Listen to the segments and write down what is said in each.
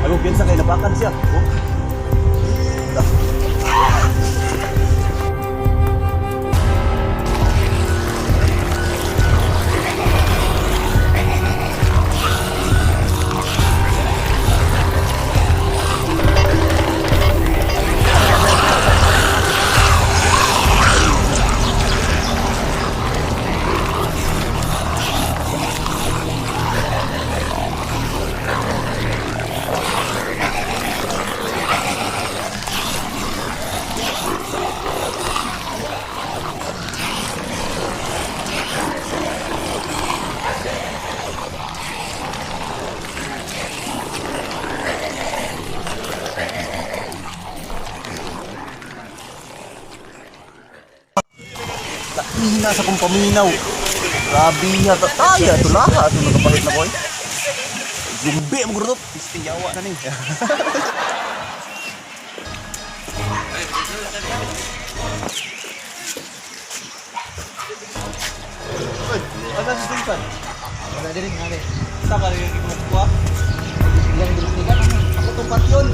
Ayaw piyansa kay napakan siya. Oh. Hina sa kong paminaw. Grabe niya. Taya, ito lahat. Ito nagkapalit na ko eh. Lumbi ang gurot. Pisting yawa na ning. Ano si Sultan? Wala din nga rin. Sa ka rin yung kuha? Biglang dulumigan. Ako tumpat yun.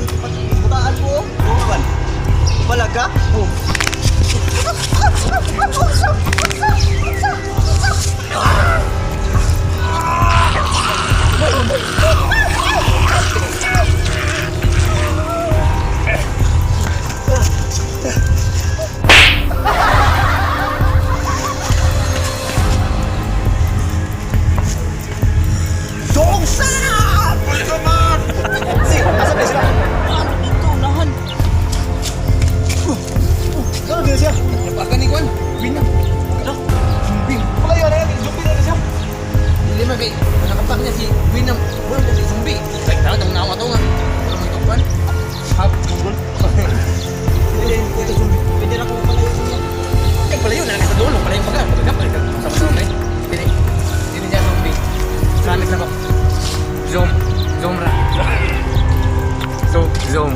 Butaan mo. Buwan. Balaga? Oo. Nakapak niya si Win ng buwan kasi zombie. Like na tong nawa to nga. Pero may tukwan. Hap, mongol. Ito zombie. Pwede na kung palayo niya. Eh palayo na sa dulo, palayo pa ka. Pagka sa zombie. Dili niya zombie. Promise na ko. Zoom ra. Zoom.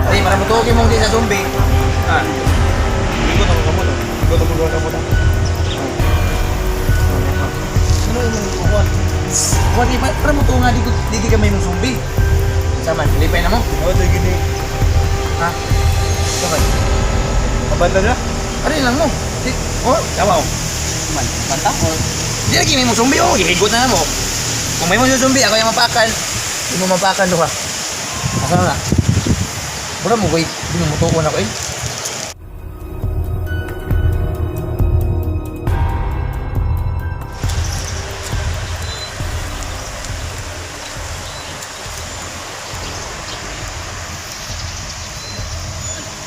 Ay, marami to okay mong di sa zombie. Ah. Ikot ako kamo to. Ikot ako kamo to. Ano yung kuha? Kuha di pa, para mo to nga di ka may mong zombie. Saman, lipay na mo. Oo, ito gini. Ha? Saman. Kabanda na? Ano lang mo? Oh, Yawa o. Man, banta? di lagi may mong zombie oh, hihigot na mo. Kung may mong zombie, ako yung mapakan. Hindi mo mapakan do ha. Asa na? Bura mo koy, di mo mutukon ako eh.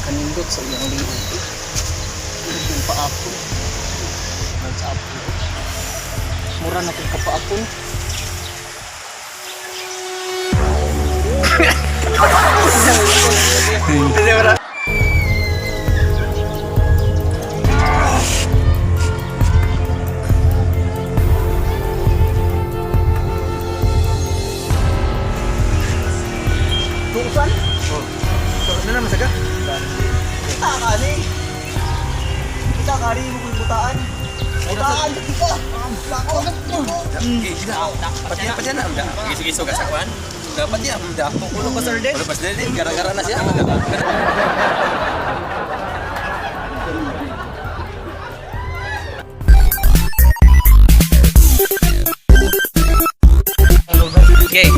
Kanindot sa iyang liit. Yung paapon. Sa apon. Mura na kong kapaapon. Tuusan? Ano na masaga? Kita kani mo kung butaan. Butaan kita. Pati na udah. Gisu-gisu ka sa kwan. Dapat ya udah. Ulo pa sir din. Udah pas din gara-gara na siya. Okay.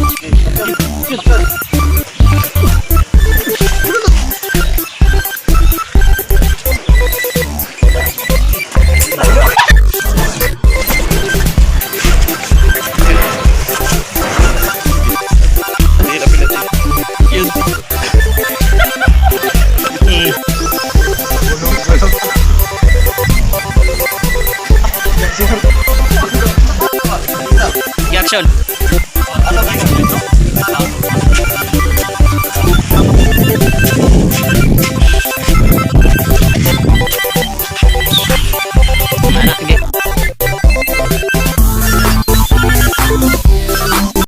Action.